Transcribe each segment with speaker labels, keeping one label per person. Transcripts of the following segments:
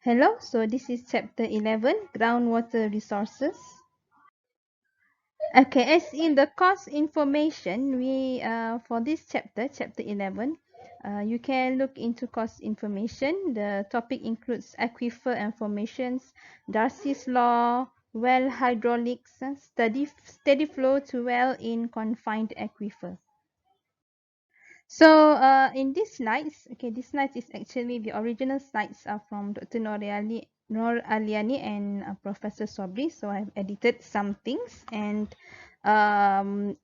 Speaker 1: Hello, so this is chapter 11, groundwater resources. Okay, as in the course information, we for this chapter 11, you can look into course information. The topic includes aquifer and formations, Darcy's law, well hydraulics, steady flow to well in confined aquifer. So in these slides, okay, these slides is actually the original slides are from Dr. Noor Aliani and Professor Sobri. So I've edited some things, and um,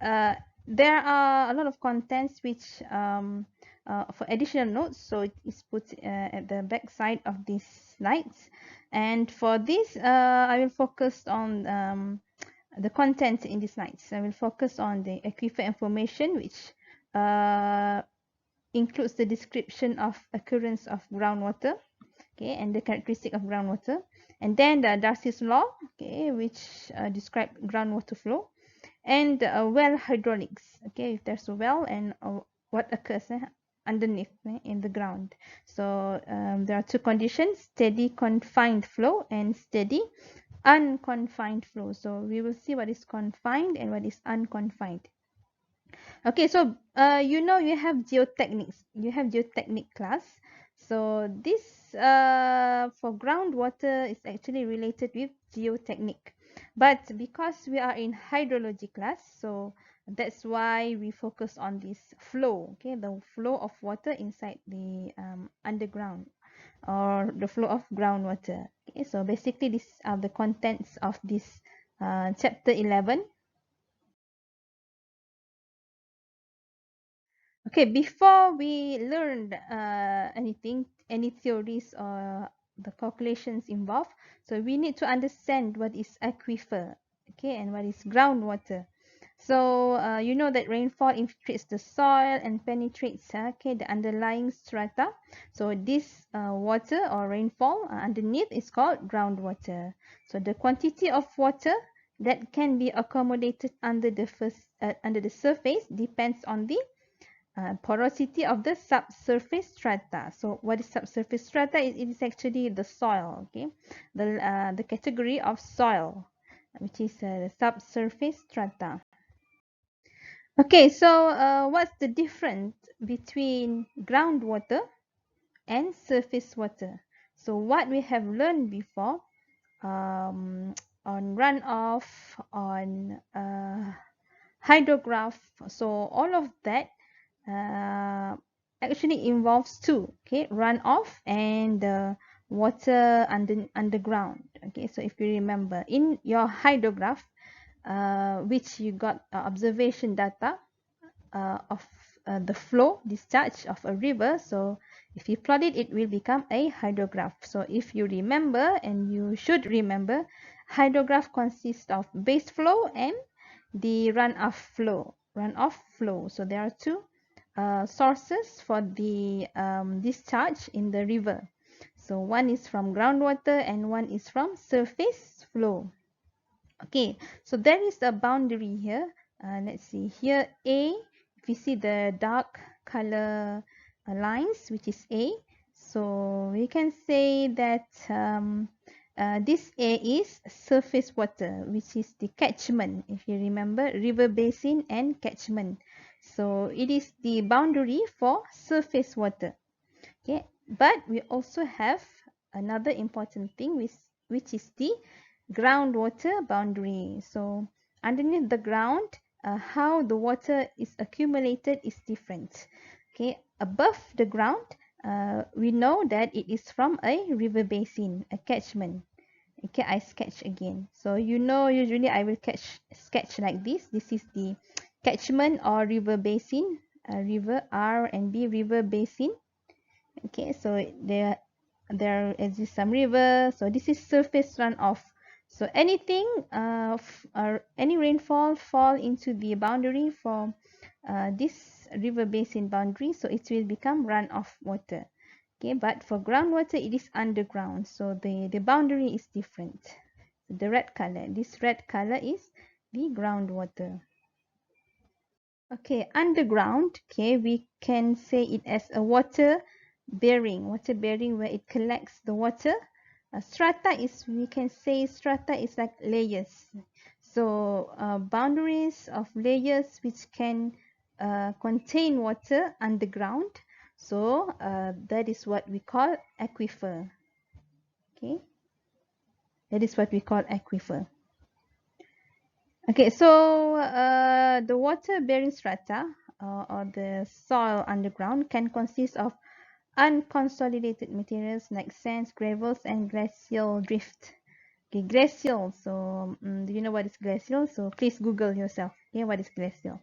Speaker 1: uh, there are a lot of contents which for additional notes. So it is put at the back side of these slides, and for this, I will focus on the content in these slides. I will focus on the aquifer information, which uh, includes the description of occurrence of groundwater, okay, and the characteristic of groundwater, and then the Darcy's law, okay, which describe groundwater flow, and well hydraulics, okay, if there's a well and what occurs underneath in the ground. So there are two conditions: steady confined flow and steady unconfined flow. So we will see what is confined and what is unconfined. Okay, so you have geotechnics. You have geotechnic class. So this for groundwater is actually related with geotechnic. But because we are in hydrology class, so that's why we focus on this flow, okay, the flow of water inside the underground or the flow of groundwater. Okay, so basically these are the contents of this chapter 11. Okay, before we learn any theories or the calculations involved, so we need to understand what is aquifer, okay, and what is groundwater. So you know that rainfall infiltrates the soil and penetrates, okay, the underlying strata. So this water or rainfall underneath is called groundwater. So the quantity of water that can be accommodated under the surface depends on the porosity of the subsurface strata. So what is subsurface strata? It is actually the soil, okay, the category of soil, which is the subsurface strata. Okay, so what's the difference between groundwater and surface water? So what we have learned before um, on runoff, on hydrograph, so all of that uh, actually involves two, okay, runoff and water underground. Okay, so if you remember in your hydrograph, which you got observation data of the flow discharge of a river, so if you plot it, it will become a hydrograph. So if you remember, and you should remember, hydrograph consists of base flow and the runoff flow. So there are two sources for the discharge in the river. So one is from groundwater and one is from surface flow. Okay, so there is a boundary here. Let's see here, A, if you see the dark color lines, which is A, so we can say that this A is surface water, which is the catchment. If you remember, river basin and catchment. So it is the boundary for surface water. Okay, but we also have another important thing, which is the groundwater boundary. So underneath the ground, how the water is accumulated is different. Okay, above the ground, we know that it is from a river basin, a catchment. Okay, I sketch again. So you know, usually I will sketch like this. This is the catchment or river basin, river R and B, river basin. Okay, so there exists some river. So this is surface runoff. So anything or any rainfall fall into the boundary for this river basin boundary, so it will become runoff water. Okay, but for groundwater it is underground, so the boundary is different. The red color, this red color is the groundwater. Okay, underground, okay, we can say it as a water bearing, water bearing, where it collects the water. Strata is, we can say strata is like layers. So boundaries of layers which can contain water underground. So that is what we call aquifer. Okay, that is what we call aquifer. Okay, so the water bearing strata or the soil underground can consist of unconsolidated materials like sands, gravels, and glacial drift. Okay, glacial. So, do you know what is glacial? So, please Google yourself. Okay, what is glacial?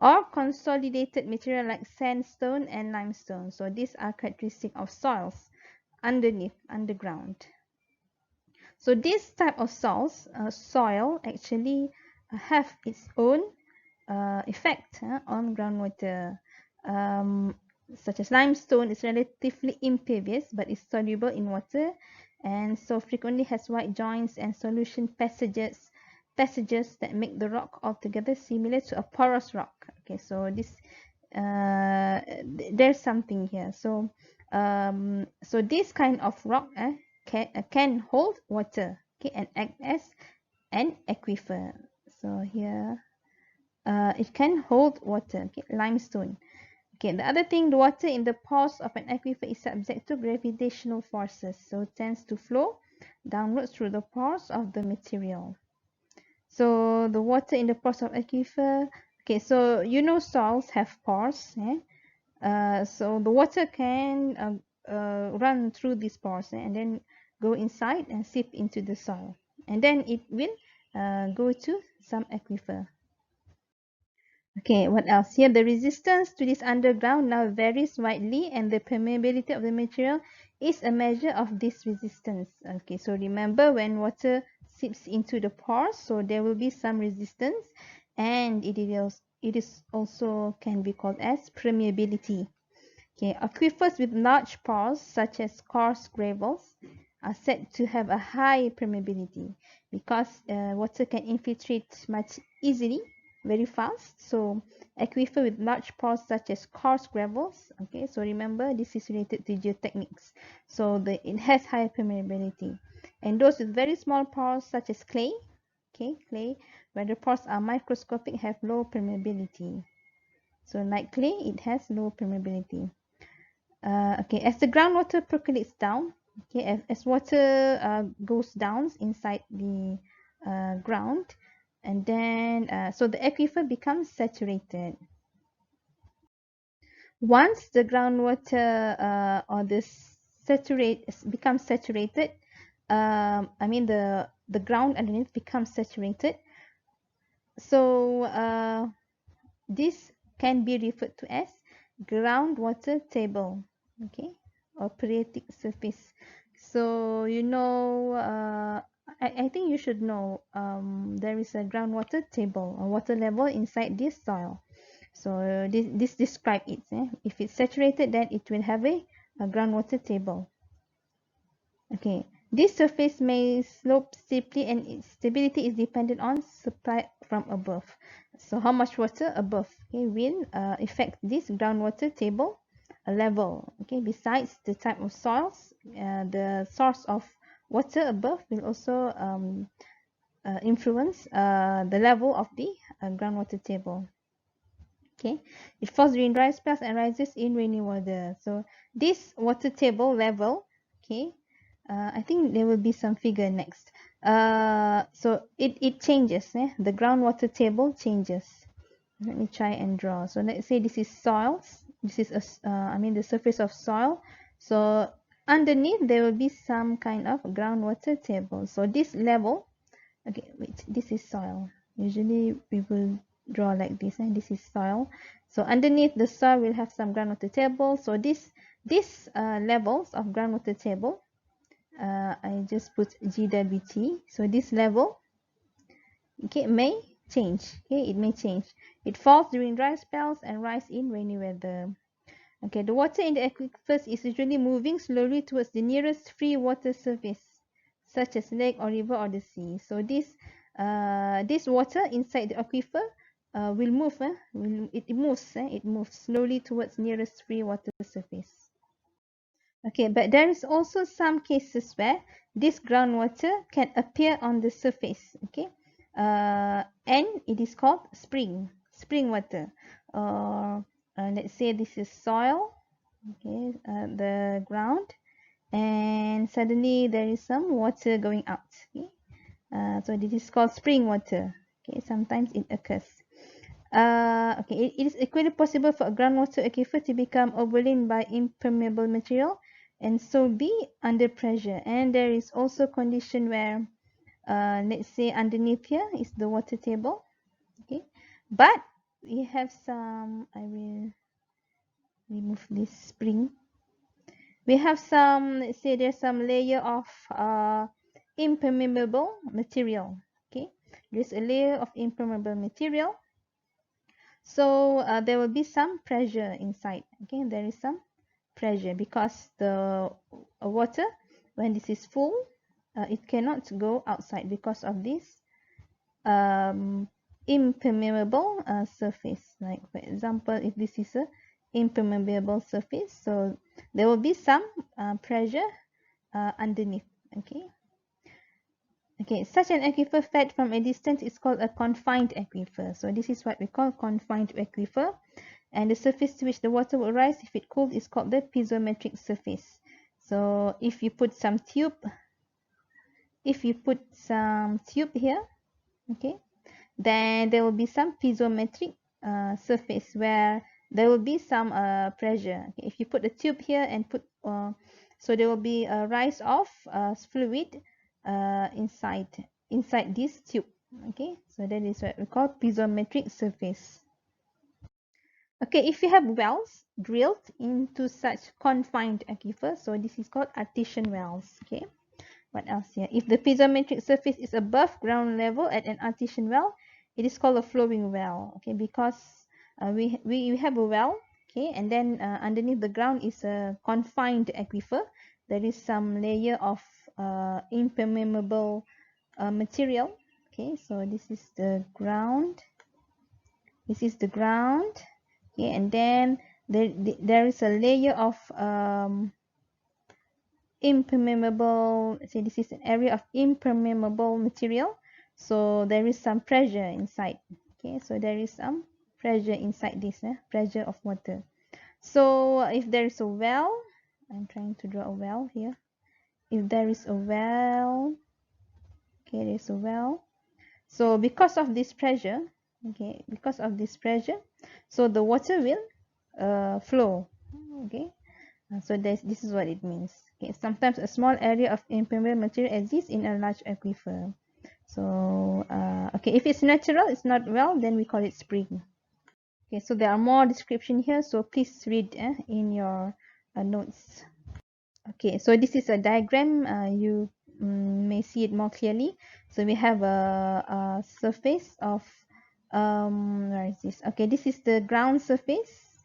Speaker 1: Or consolidated material like sandstone and limestone. So, these are characteristic of soils underground. So, this type of soil actually have its own effect on groundwater. Um, Such as limestone is relatively impervious but is soluble in water, and so frequently has wide joints and solution passages that make the rock altogether similar to a porous rock. Okay, so this there's something here. So this kind of rock can hold water, okay, and act as an aquifer. So here it can hold water, okay, limestone. Okay, the other thing, the water in the pores of an aquifer is subject to gravitational forces, so it tends to flow downwards through the pores of the material. So the water in the pores of aquifer, okay, so you know soils have pores, so the water can run through these pores and then go inside and seep into the soil, and then it will go to some aquifer. Okay, what else? Here, the resistance to this underground now varies widely, and the permeability of the material is a measure of this resistance. Okay, so remember when water seeps into the pores, so there will be some resistance, and it is also can be called as permeability. Okay, aquifers with large pores, such as coarse gravels, are said to have a high permeability because water can infiltrate much easily, very fast. So, aquifer with large pores, such as coarse gravels, okay, so remember this is related to geotechnics. So, it has high permeability. And those with very small pores, such as clay, okay, clay, where the pores are microscopic, have low permeability. So, like clay, it has low permeability. Okay, as the groundwater percolates down, okay, as water goes down inside the ground, and then so the aquifer becomes saturated. Once the groundwater or the saturate becomes saturated, I mean the ground underneath becomes saturated. So this can be referred to as groundwater table, okay, or phreatic surface. So you know, I think you should know there is a groundwater table or water level inside this soil. So this describe it. If it's saturated, then it will have a groundwater table. Okay, this surface may slope steeply and its stability is dependent on supply from above. So how much water above, okay, will affect this groundwater table level. Okay, besides the type of soils, the source of water above will also influence the level of the groundwater table. Okay, it falls during dry spells and rises in rainy weather. So this water table level, okay, I think there will be some figure next. So it changes. The groundwater table changes. Let me try and draw. So let's say this is soils. This is I mean the surface of soil. So underneath there will be some kind of groundwater table. So this level, okay, wait, this is soil. Usually we will draw like this, and this is soil. So underneath the soil will have some groundwater table. So this levels of groundwater table, I just put GWT. So this level, okay, may change. Okay, it may change. It falls during dry spells and rise in rainy weather. Okay, the water in the aquifers is usually moving slowly towards the nearest free water surface, such as lake or river or the sea. So this water inside the aquifer will move. It moves. It moves slowly towards nearest free water surface. Okay, but there is also some cases where this groundwater can appear on the surface. Okay, and it is called spring water. Or let's say this is soil. Okay, the ground, and suddenly there is some water going out. Okay, so this is called spring water. Okay, sometimes it occurs. Okay, it is equally possible for a groundwater aquifer to become overlain by impermeable material and so be under pressure. And there is also condition where, let's say underneath here is the water table. Okay, but we have some, I will remove this spring. We have some, let's say there's some layer of impermeable material. Okay, there's a layer of impermeable material. So there will be some pressure inside. Okay, there is some pressure because the water, when this is full, it cannot go outside because of this um, impermeable surface. Like for example, if this is a impermeable surface, so there will be some pressure underneath. Okay. Okay, such an aquifer fed from a distance is called a confined aquifer. So this is what we call confined aquifer. And the surface to which the water will rise if it cooled is called the piezometric surface. So if you put some tube here, okay, then there will be some piezometric surface where there will be some pressure. Okay, if you put a tube here and put so there will be a rise of fluid inside this tube. Okay, so that is what we call piezometric surface. Okay, if you have wells drilled into such confined aquifer, so this is called artesian wells. Okay, what else here? If the piezometric surface is above ground level at an artesian well, it is called a flowing well. Okay, because we have a well, okay, and then underneath the ground is a confined aquifer. There is some layer of impermeable material. Okay, so this is the ground. This is the ground. Okay, and then there is a layer of impermeable, say this is an area of impermeable material, so there is some pressure inside. Okay, so there is some pressure inside this, pressure of water. So if there is a well, I'm trying to draw a well here. If there is a well, okay, there's a well. So because of this pressure, okay, because of this pressure, so the water will flow. Okay, so this is what it means. Okay, sometimes a small area of impermeable material exists in a large aquifer. So okay, if it's natural, it's not well, then we call it spring. Okay, so there are more description here, so please read in your notes. Okay, so this is a diagram. You may see it more clearly. So we have a surface of where is this? Okay, this is the ground surface.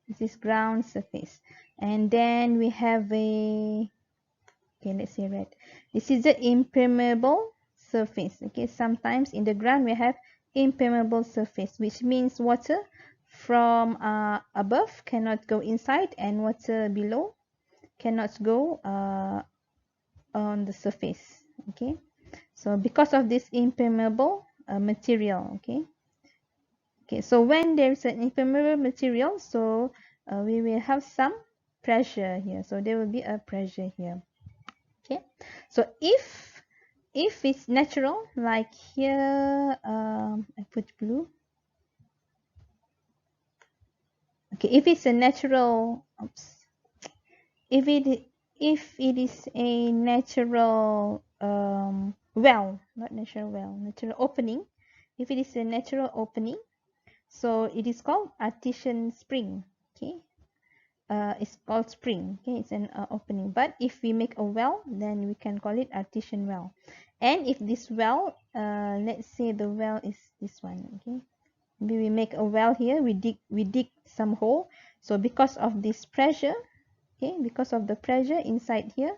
Speaker 1: This is ground surface, and then we have a, okay, let's say red. This is the impermeable surface. Okay, sometimes in the ground we have impermeable surface, which means water from above cannot go inside and water below cannot go on the surface. Okay, so because of this impermeable material. Okay, so when there is an impermeable material, so we will have some pressure here, so there will be a pressure here. Okay, so if it's natural, like here, I put blue. Okay, if it's a natural, oops, if it is a natural well, not natural well, natural opening, if it is a natural opening, so it is called artesian spring. Okay, it's called spring. Okay, it's an opening. But if we make a well, then we can call it artesian well. And if this well, let's say the well is this one. Okay, maybe we make a well here. We dig some hole. So because of this pressure, okay, because of the pressure inside here,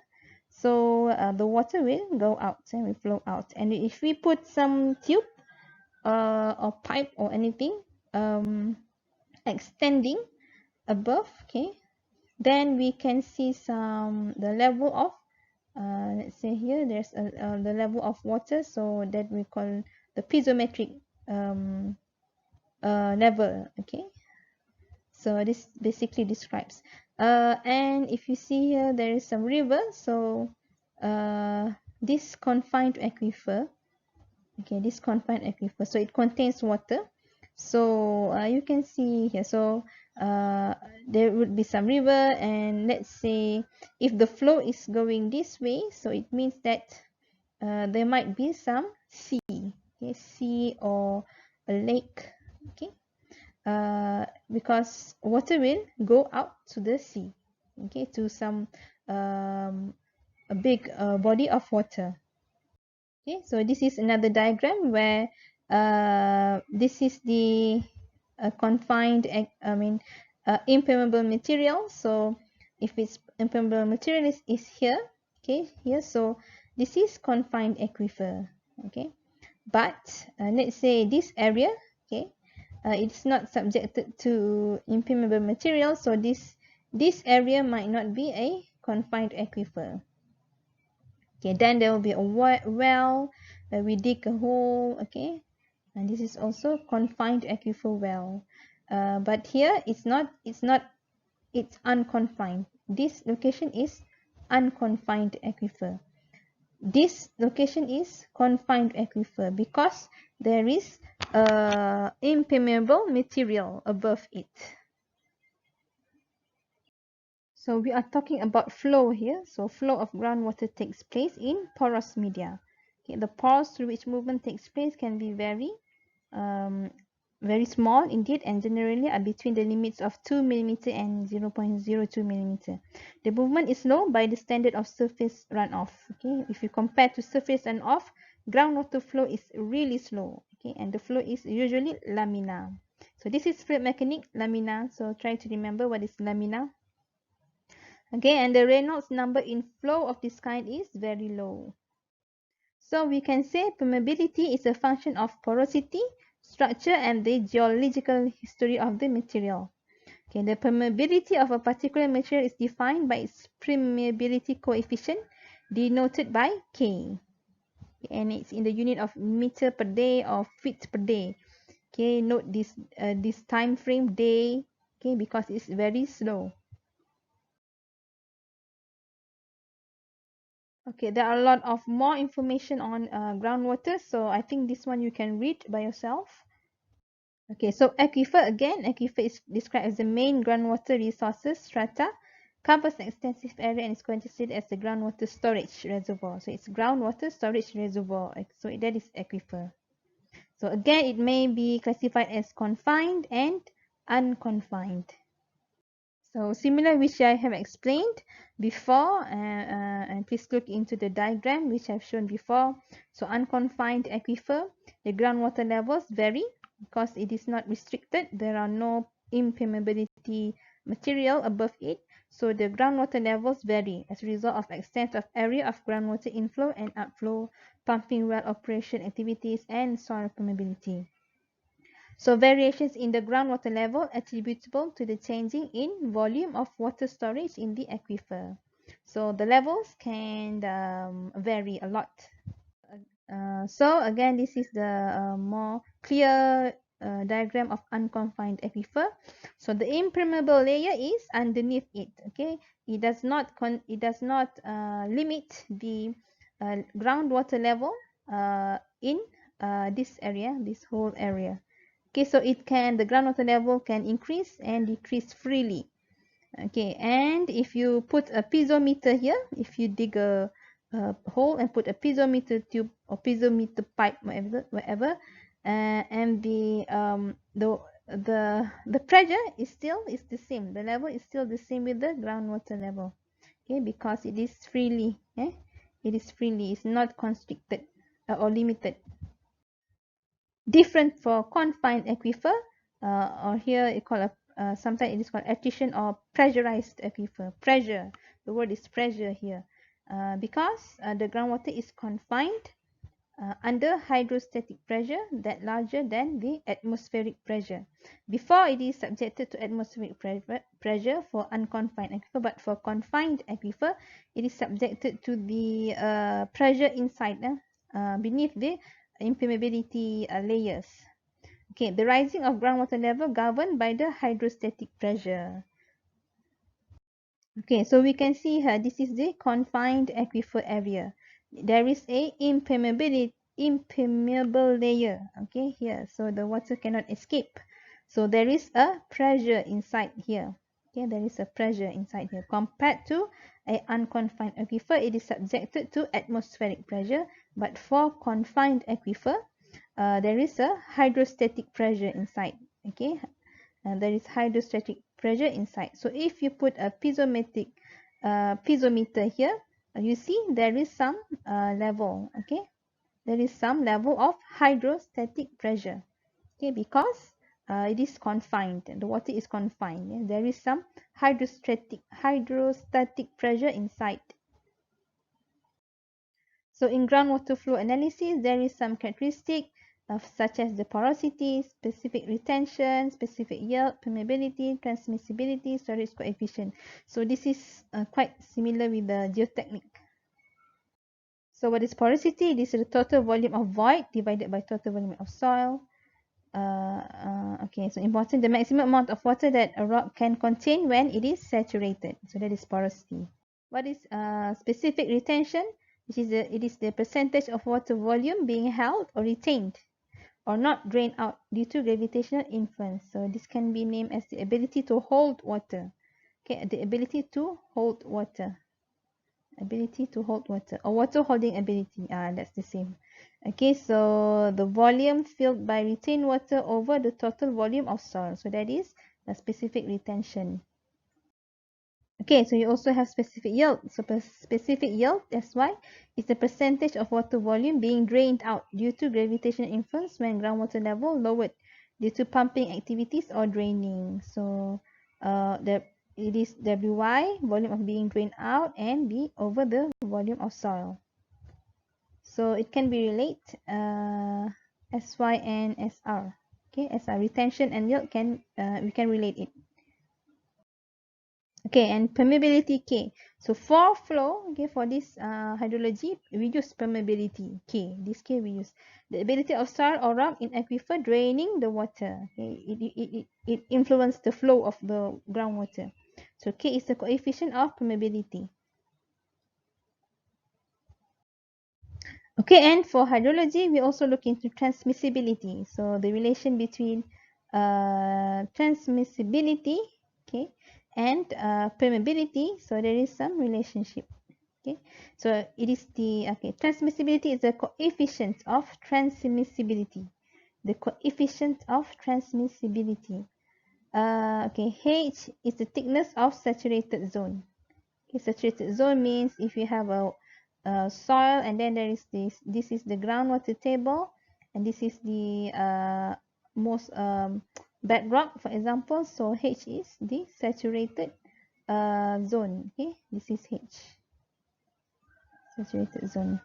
Speaker 1: so the water will go out and will flow out. And if we put some tube or pipe or anything extending above, okay, Then we can see the level of let's say here there's the level of water, so that we call the piezometric um, level. Okay, so this basically describes and if you see here there is some river, so uh, this confined aquifer. Okay, this confined aquifer, so it contains water. So you can see here, so uh, there would be some river, and let's say if the flow is going this way, so it means that there might be some sea. Okay, sea or a lake. Okay, because water will go out to the sea. Okay, to some a big body of water. Okay, so this is another diagram where this is the confined, impermeable material. So if it's impermeable material is here, okay, here. So this is confined aquifer, okay. But let's say this area, okay, it's not subjected to impermeable material. So this area might not be a confined aquifer. Okay, then there will be a well where we dig a hole. Okay, and this is also confined aquifer well. But here it's unconfined. This location is unconfined aquifer. This location is confined aquifer because there is impermeable material above it. So we are talking about flow here. So flow of groundwater takes place in porous media. Okay, the pores through which movement takes place can be um, very small indeed, and generally are between the limits of 2 mm and 0.02 mm. The movement is slow by the standard of surface runoff. Okay, if you compare to surface runoff, groundwater flow is really slow. Okay, and the flow is usually laminar. So this is fluid mechanics, laminar. So try to remember what is laminar. Okay, and the Reynolds number in flow of this kind is very low. So we can say permeability is a function of porosity, structure, and the geological history of the material. Okay, the permeability of a particular material is defined by its permeability coefficient, denoted by K. And it's in the unit of meter per day or feet per day. Okay, note this time frame day. Okay, because it's very slow. Okay, there are a lot of more information on groundwater, so I think this one you can read by yourself. Okay, so aquifer again. Aquifer is described as the main groundwater resources strata, covers an extensive area and is considered as the groundwater storage reservoir. So it's groundwater storage reservoir. So that is aquifer. So again, it may be classified as confined and unconfined. So similar which I have explained before, and please look into the diagram which I've shown before. So unconfined aquifer, the groundwater levels vary because it is not restricted. There are no impermeability material above it. So the groundwater levels vary as a result of extent of area of groundwater inflow and outflow, pumping well operation activities, and soil permeability. So variations in the groundwater level attributable to the changing in volume of water storage in the aquifer. So the levels can vary a lot. So again, this is the more clear diagram of unconfined aquifer. So the impermeable layer is underneath it. Okay, it does not limit the groundwater level in this area, this whole area. Okay, so the groundwater level can increase and decrease freely. Okay, and if you put a piezometer here, if you dig a hole and put a piezometer tube or piezometer pipe, whatever, and the pressure is the same. The level is still the same with the groundwater level. Okay, because it is freely. It is freely. It's not constricted or limited. Different for confined aquifer, or here it called sometimes it is called attrition or pressurized aquifer. Pressure, the word is pressure here, because the groundwater is confined under hydrostatic pressure that larger than the atmospheric pressure. Before it is subjected to atmospheric pressure for unconfined aquifer, but for confined aquifer, it is subjected to the pressure inside beneath the impermeability layers. Okay, the rising of groundwater level governed by the hydrostatic pressure. Okay, so we can see here, this is the confined aquifer area. There is a impermeable layer, okay, here. So the water cannot escape. So there is a pressure inside here. Okay, there is a pressure inside here. Compared to a unconfined aquifer, it is subjected to atmospheric pressure. But for confined aquifer, there is a hydrostatic pressure inside. Okay, and there is hydrostatic pressure inside. So if you put a piezometer here, you see there is some level. Okay, there is some level of hydrostatic pressure. Okay, because it is confined, the water is confined. Yeah? There is some hydrostatic pressure inside. So in groundwater flow analysis, there is some characteristic such as the porosity, specific retention, specific yield, permeability, transmissibility, storage coefficient. So this is quite similar with the geotechnic. So what is porosity? This is the total volume of void divided by total volume of soil. Okay, so important, the maximum amount of water that a rock can contain when it is saturated. So that is porosity. What is specific retention? It is the percentage of water volume being held or retained or not drained out due to gravitational influence. So this can be named as the ability to hold water. Okay, the ability to hold water. Ability to hold water or water holding ability. That's the same. Okay, so the volume filled by retained water over the total volume of soil. So that is a specific retention. Okay, so you also have specific yield. So specific yield, that's why, is the percentage of water volume being drained out due to gravitational influence when groundwater level lowered due to pumping activities or draining. So it is Wy, volume of being drained out, and B over the volume of soil. So it can be related Sy and Sr. Okay, Sr, retention and yield, we can relate it. Okay, and permeability K. So for flow, okay, for this hydrology, we use permeability K. This K we use. The ability of soil or rock in aquifer draining the water. Okay, it influences the flow of the groundwater. So K is the coefficient of permeability. Okay, and for hydrology, we also look into transmissibility. So the relation between transmissibility, okay, and permeability. So there is some relationship. Okay, so it is the transmissibility is the coefficient of transmissibility. The coefficient of transmissibility. Okay, H is the thickness of saturated zone. Okay, saturated zone means if you have a soil and then there is this is the groundwater table, and this is the most bedrock, for example. So H is the saturated zone. Okay, this is H, saturated zone.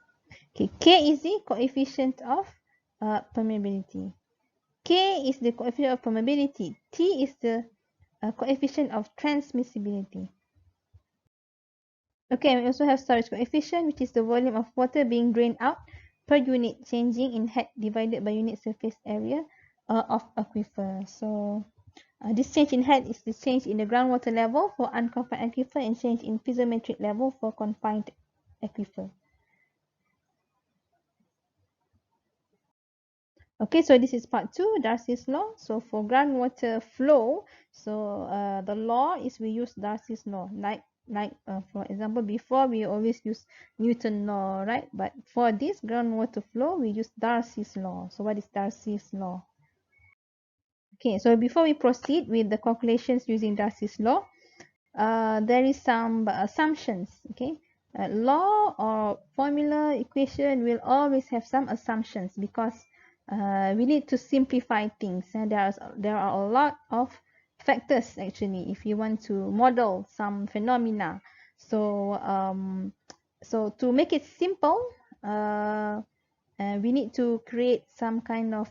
Speaker 1: Okay, K is the coefficient of permeability. K is the coefficient of permeability. T is the coefficient of transmissibility. Okay, we also have storage coefficient, which is the volume of water being drained out per unit, changing in head divided by unit surface area of aquifer. So this change in head is the change in the groundwater level for unconfined aquifer and change in piezometric level for confined aquifer. Okay, so this is part 2, Darcy's law. So for groundwater flow, so the law is we use Darcy's law. Like for example, before we always use Newton law, right? But for this groundwater flow, we use Darcy's law. So what is Darcy's law? Okay, so before we proceed with the calculations using Darcy's law, there is some assumptions. Okay, law or formula equation will always have some assumptions because we need to simplify things, and there are a lot of factors actually if you want to model some phenomena. So so to make it simple, we need to create some kind of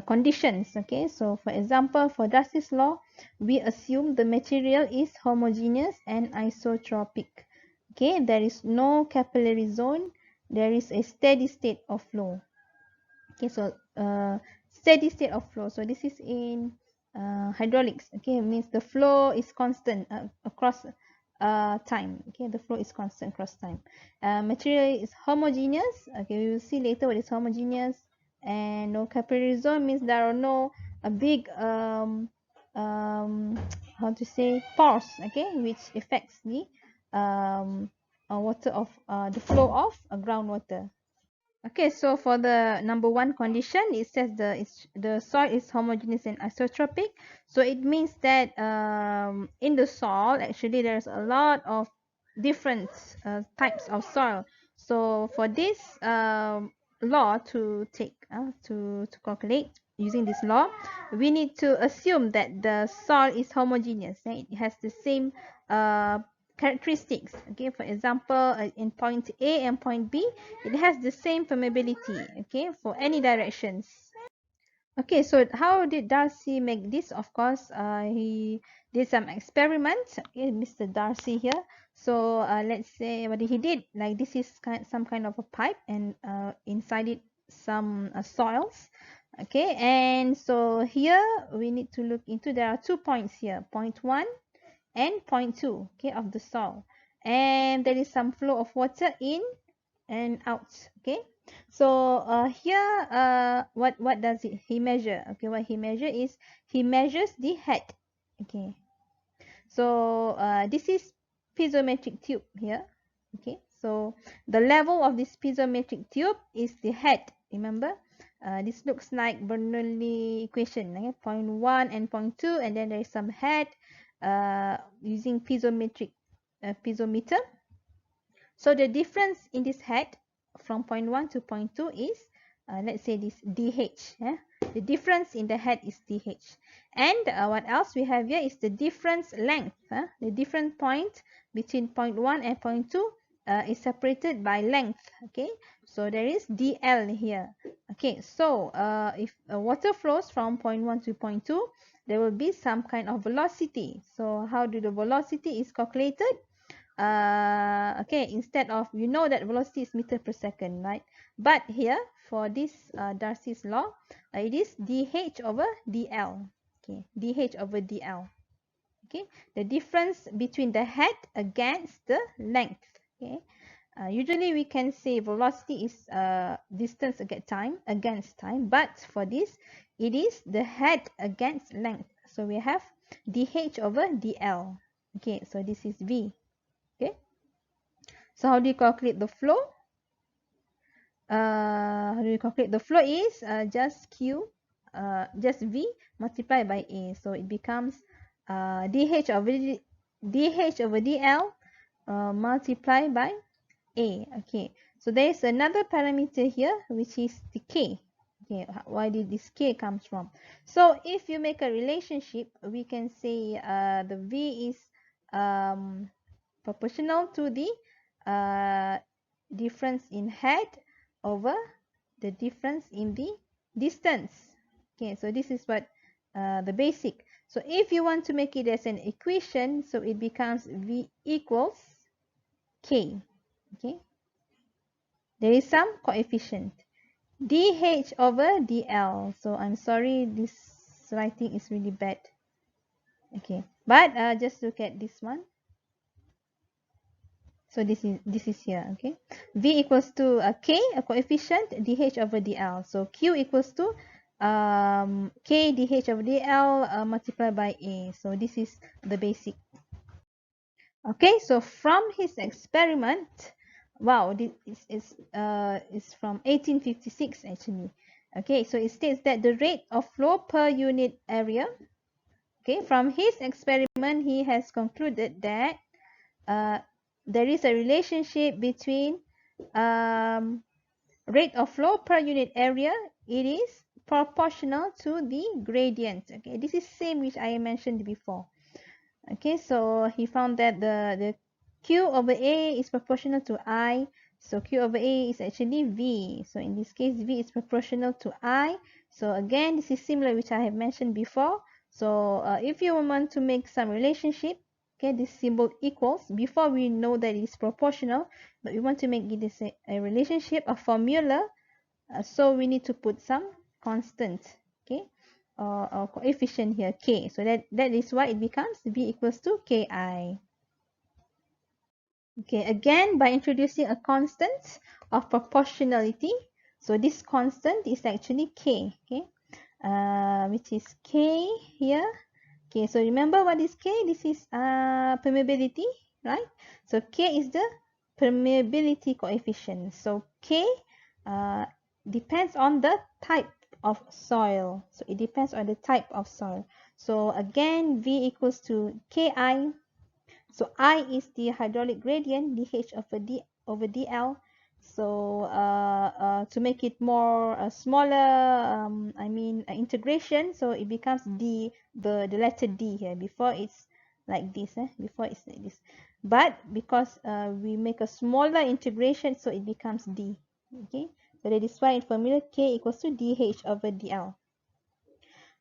Speaker 1: conditions. Okay, so for example, for Darcy's law, we assume the material is homogeneous and isotropic. Okay, there is no capillary zone, there is a steady state of flow. Okay, so steady state of flow, so this is in hydraulics. Okay, it means the flow is constant across time. Okay, the flow is constant across time. Material is homogeneous. Okay, we will see later what is homogeneous. And no capillary zone means there are no a big how to say, pores, okay, which affects the water of the flow of groundwater. Okay, so for the number one condition, it says the soil is homogeneous and isotropic. So it means that in the soil, actually, there's a lot of different types of soil. So for this law to take to calculate using this law, we need to assume that the soil is homogeneous. Right? It has the same characteristics. Okay, for example, in point A and point B, it has the same permeability. Okay, for any directions. Okay, so how did Darcy make this? Of course, he did some experiments. Okay, Mr. Darcy here. So let's say what he did. Like this is some kind of a pipe, and inside it some soils. Okay, and so here we need to look into. There are 2 points here. Point 1 and point 2, okay, of the soil, and there is some flow of water in and out. Okay, so here what does he measure? Okay, what he measure is he measures the head. Okay, so this is piezometric tube here. Okay, so the level of this piezometric tube is the head. Remember, this looks like Bernoulli equation. Okay? Point 1 and point 2, and then there is some head using piezometric piezometer. So the difference in this head from point 1 to point 2 is, let's say this DH. The difference in the head is DH. And what else we have here is the difference length. The different point between point 1 and point 2 is separated by length. Okay, so there is DL here. Okay, so if water flows from point 1 to point 2, there will be some kind of velocity. So how do the velocity is calculated? Okay, instead of, you know that velocity is meter per second, right? But here for this Darcy's law, it is dH over dl. Okay, dH over dl. Okay, the difference between the head against the length. Okay, usually we can say velocity is distance against time, but for this it is the head against length. So we have dH over dl. Okay, so this is V. Okay, so how do you calculate the flow? How do you calculate the flow is just Q, just V multiplied by A. So it becomes DH over DL multiplied by A. Okay, so there is another parameter here which is the K. Okay, why did this K comes from? So if you make a relationship, we can say the V is proportional to the difference in head over the difference in the distance. Okay, so this is what the basic. So if you want to make it as an equation, so it becomes V equals K. Okay, there is some coefficient dH over dl. So I'm sorry, this writing is really bad. Okay, but just look at this one. So this is here. Okay, V equals to K, a coefficient, dH over dl. So Q equals to K dH over dl multiplied by A. So this is the basic. Okay, so from his experiment, wow, this is from 1856 actually. Okay, so it states that the rate of flow per unit area. Okay, from his experiment, he has concluded that there is a relationship between rate of flow per unit area. It is proportional to the gradient. Okay, this is same which I mentioned before. Okay, so he found that the Q over A is proportional to I So Q over A is actually V. So in this case, V is proportional to I. So again, this is similar, which I have mentioned before. So if you want to make some relationship, okay, this symbol equals, before we know that it's proportional, but we want to make it a relationship, a formula. So we need to put some constant, okay, or coefficient here, K. So that is why it becomes V equals to Ki. Okay, again, by introducing a constant of proportionality. So this constant is actually K, okay, which is K here. Okay, so remember what is K? This is permeability, right? So K is the permeability coefficient. So K uh, depends on the type of soil. So it depends on the type of soil. So again, V equals to Ki. So I is the hydraulic gradient, dH over dL. So to make it more smaller, integration, so it becomes D, the letter D here. Before it's like this, before it's like this. But because we make a smaller integration, so it becomes D. Okay, so that is why in formula K equals to dH over dL.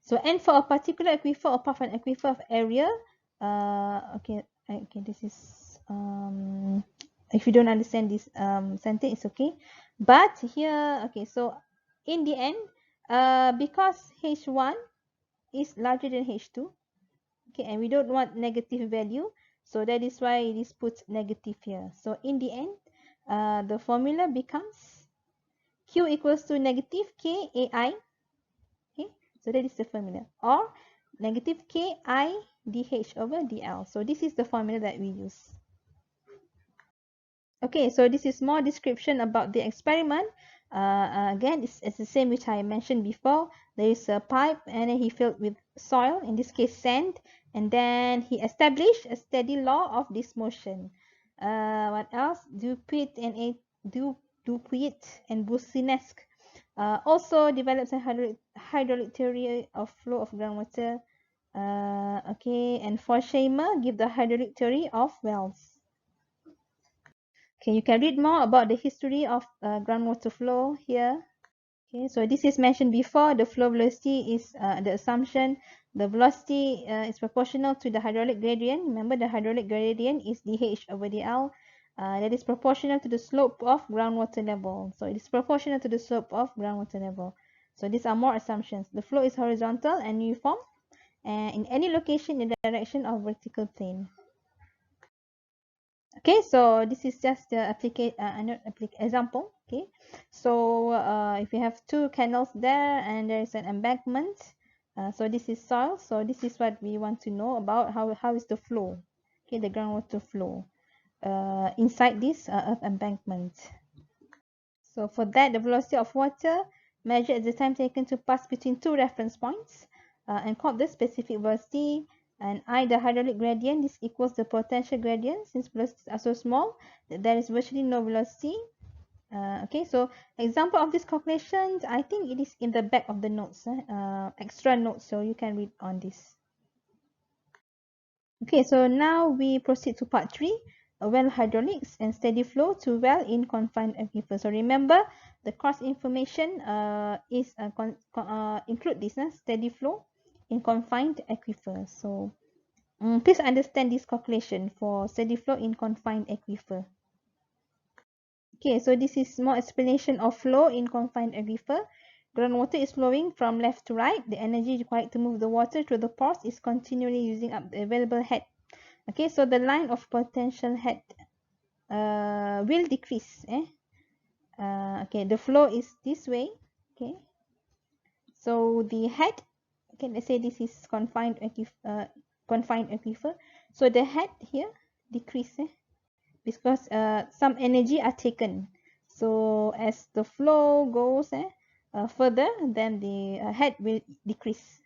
Speaker 1: So, and for a particular aquifer or part of an aquifer of area, okay, this is, if you don't understand this sentence, it's okay. But here, okay, so in the end, because H1 is larger than H2, okay, and we don't want negative value, so that is why it is put negative here. So in the end, the formula becomes Q equals to negative KAI. Okay, so that is the formula, or negative Ki dH over dL. So this is the formula that we use. Okay, so this is more description about the experiment. Again, it's the same which I mentioned before. There is a pipe and then he filled with soil, in this case sand, and then he established a steady law of this motion. What else? Dupuit and Boussinesq also develops a hydraulic theory of flow of groundwater. Okay, and Forchheimer give the hydraulic theory of wells. Okay, you can read more about the history of groundwater flow here. Okay, so this is mentioned before. The flow velocity is the assumption. The velocity is proportional to the hydraulic gradient. Remember, the hydraulic gradient is dH over dL. That is proportional to the slope of groundwater level. So it is proportional to the slope of groundwater level. So these are more assumptions. The flow is horizontal and uniform in any location in the direction of vertical plane. Okay, so this is just the example. Okay, so if you have two canals there and there is an embankment, so this is soil. So this is what we want to know about how is the flow. Okay, the groundwater flow inside this earth embankment. So for that, the velocity of water measured as the time taken to pass between two reference points and called the specific velocity. And I, the hydraulic gradient, this equals the potential gradient. Since velocities are so small that there is virtually no velocity. Okay, so example of this calculation, I think it is in the back of the notes, extra notes, so you can read on this. Okay, so now we proceed to part 3, well hydraulics and steady flow to well in confined aquifer. So remember, the course information is include this steady flow in confined aquifer. So please understand this calculation for steady flow in confined aquifer. Okay, so this is more explanation of flow in confined aquifer. Groundwater is flowing from left to right. The energy required to move the water through the pores is continually using up the available head. Okay, so the line of potential head will decrease. Okay, the flow is this way. Okay, so the head, okay, let's say this is confined aquifer. So the head here decrease because some energy are taken. So as the flow goes further, then the head will decrease.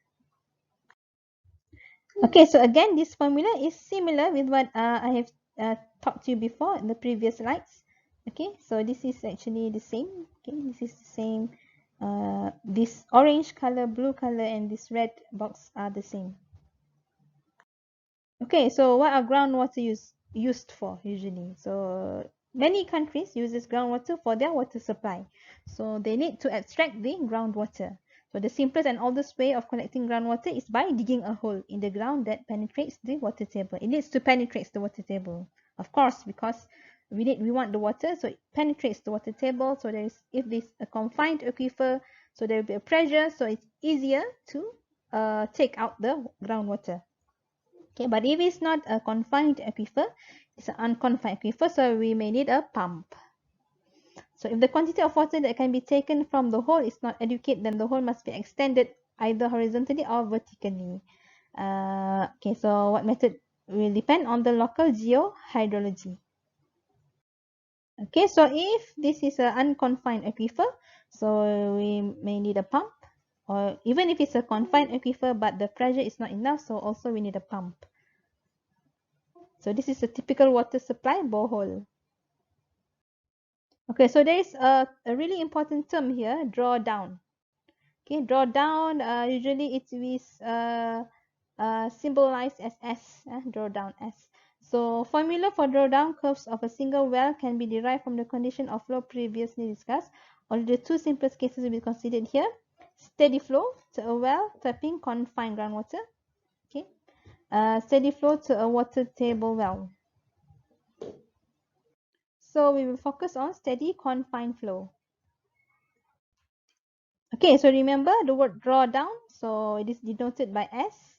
Speaker 1: Okay, so again, this formula is similar with what I have taught you before in the previous slides. Okay, so this is actually the same. Okay, this is the same. This orange color, blue color, and this red box are the same. Okay, so what are groundwater used for usually? So Many countries uses groundwater for their water supply. So they need to extract the groundwater. So the simplest and oldest way of collecting groundwater is by digging a hole in the ground that penetrates the water table. It needs to penetrate the water table, of course, because we want the water, so it penetrates the water table. So if there's a confined aquifer, so there will be a pressure, so it's easier to take out the groundwater. Okay, but if it's not a confined aquifer, it's an unconfined aquifer, so we may need a pump. So if the quantity of water that can be taken from the hole is not adequate, then the hole must be extended either horizontally or vertically. Okay, so what method will depend on the local geohydrology. Okay, so if this is an unconfined aquifer, so we may need a pump, or even if it's a confined aquifer but the pressure is not enough, so also we need a pump. So this is a typical water supply borehole. Okay, so there is a really important term here, drawdown. Okay, drawdown, usually it is symbolized as S, drawdown S. So formula for drawdown curves of a single well can be derived from the condition of flow previously discussed. Only the two simplest cases will be considered here. Steady flow to a well tapping confined groundwater. Okay, steady flow to a water table well. So we will focus on steady confined flow. Okay, so remember the word drawdown. So it is denoted by S,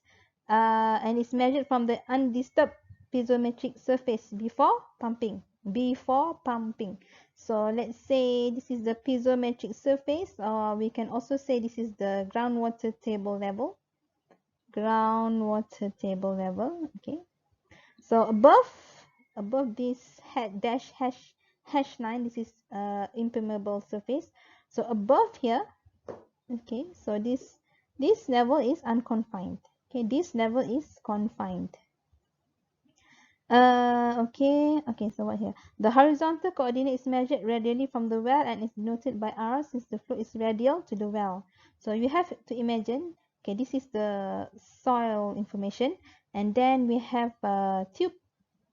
Speaker 1: and it's measured from the undisturbed piezometric surface before pumping. Before pumping. So let's say this is the piezometric surface, or we can also say this is the groundwater table level. Groundwater table level. Okay. So above this hash line, this is impermeable surface. So above here, okay, so this level is unconfined. Okay, this level is confined. Okay, so what here? The horizontal coordinate is measured radially from the well and is denoted by R since the flow is radial to the well. So you have to imagine, okay, this is the soil information, and then we have a tube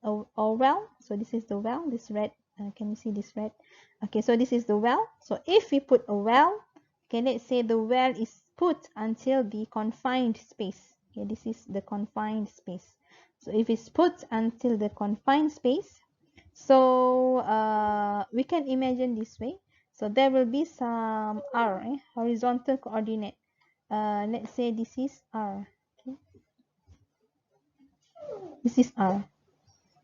Speaker 1: or well. So this is the well, this red, can you see this red? Okay, so this is the well. So if we put a well, okay, let's say the well is put until the confined space. Okay, this is the confined space. So if it's put until the confined space, so we can imagine this way. So there will be some R, horizontal coordinate. Let's say this is R. Okay, this is R,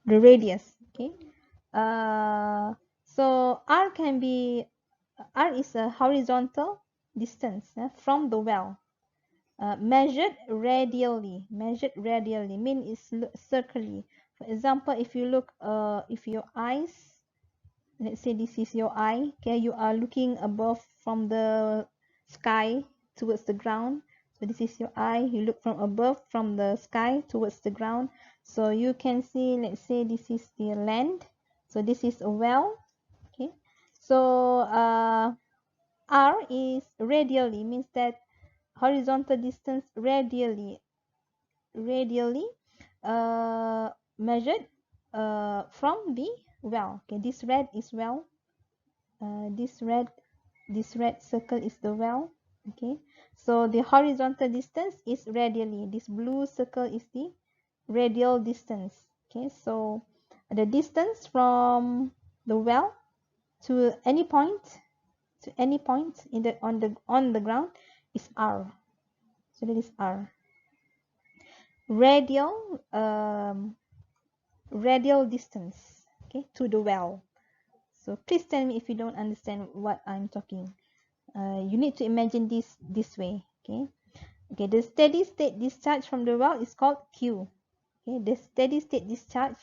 Speaker 1: the radius. Okay, so R is a horizontal distance from the well. Measured radially mean is circularly. For example, if you look if your eyes, let's say this is your eye, okay, you are looking above from the sky towards the ground. So this is your eye, you look from above from the sky towards the ground. So you can see, let's say this is the land, so this is a well. Okay, so R is radially, means that horizontal distance radially measured from the well. Okay, this red is well, this red circle is the well. Okay, so the horizontal distance is radially, this blue circle is the radial distance. Okay, so the distance from the well to any point in the on the ground is R. So that is R. Radial radial distance, okay, to the well. So please tell me if you don't understand what I'm talking. You need to imagine this way. Okay, the steady state discharge from the well is called Q. Okay, the steady state discharge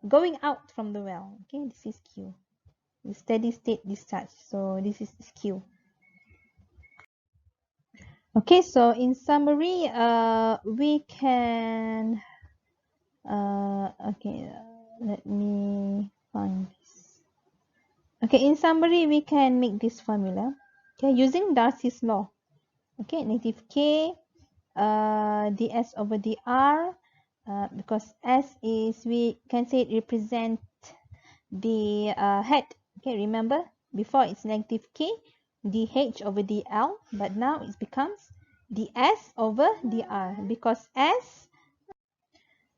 Speaker 1: going out from the well. Okay, this is Q, the steady state discharge. So this is Q. Okay, so in summary, we can okay, let me find this. Okay, in summary, we can make this formula, okay, using Darcy's law. Okay, negative K ds over dr, because S is, we can say it represent the head. Okay, remember before it's negative k dh over dl, but now it becomes ds over dr because s.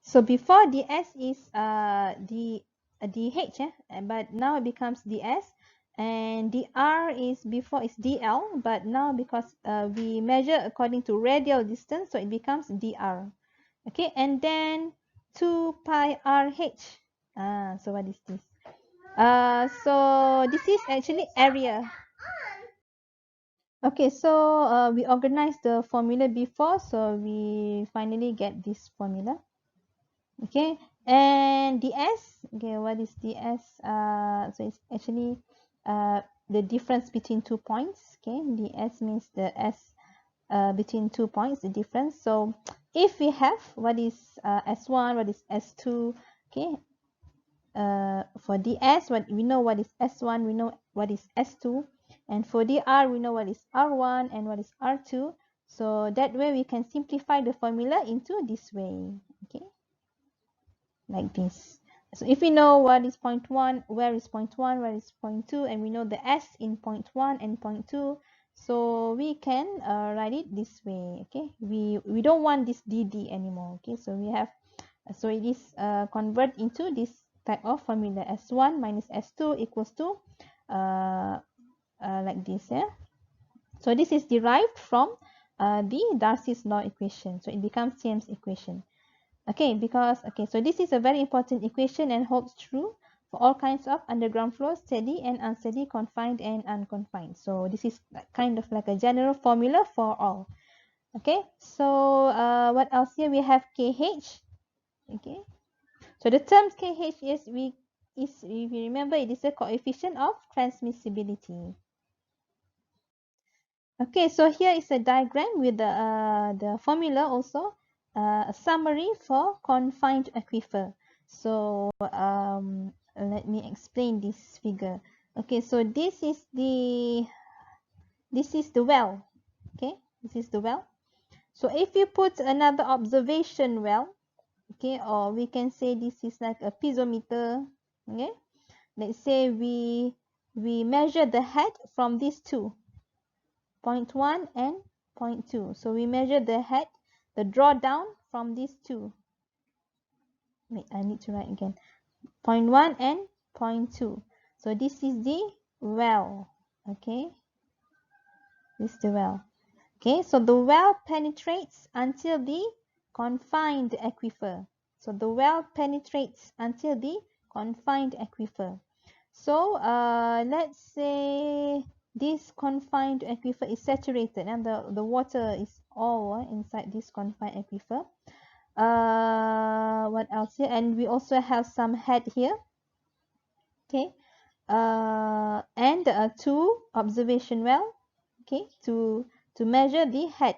Speaker 1: So before ds is dh, but now it becomes ds, and dr is before is dl, but now because we measure according to radial distance, so it becomes dr. Okay, and then 2 pi rh. So what is this? So this is actually area. Okay, so we organized the formula before, so we finally get this formula. Okay, and ds. Okay, what is ds? So it's actually the difference between 2 points. Okay, ds means the s between 2 points, the difference. So if we have what is s1, what is s2, okay, for ds, what we know what is s1, we know what is s2, and for dr we know what is r1 and what is r2. So that way we can simplify the formula into this way. Okay, like this. So if we know what is point 1, where is point 1, where is point 2, and we know the s in point 1 and point 2, so we can write it this way. Okay, we don't want this dd anymore. Okay, so we have, so it is convert into this type of formula: s1 minus s2 equals to like this. Yeah, so this is derived from the Darcy's law equation, so it becomes Siem's equation. Okay, because so this is a very important equation and holds true for all kinds of underground flows: steady and unsteady, confined and unconfined. So this is kind of like a general formula for all. Okay, so what else here? We have kh. Okay, so the term kh is if you remember, it is a coefficient of transmissibility. Okay, so here is a diagram with the formula also, a summary for confined aquifer. So let me explain this figure. Okay, so this is the well. Okay, this is the well. So if you put another observation well, okay, or we can say this is like a piezometer. Okay, let's say we measure the head from these two, point 1 and point 2. So we measure the head, the drawdown from these two. Wait, I need to write again. Point 1 and point 2. So this is the well. Okay, this is the well. Okay, so the well penetrates until the confined aquifer. So the well penetrates until the confined aquifer. So let's say this confined aquifer is saturated and the water is all inside this confined aquifer. What else here? And we also have some head here. Okay, and two observation well. Okay, to measure the head.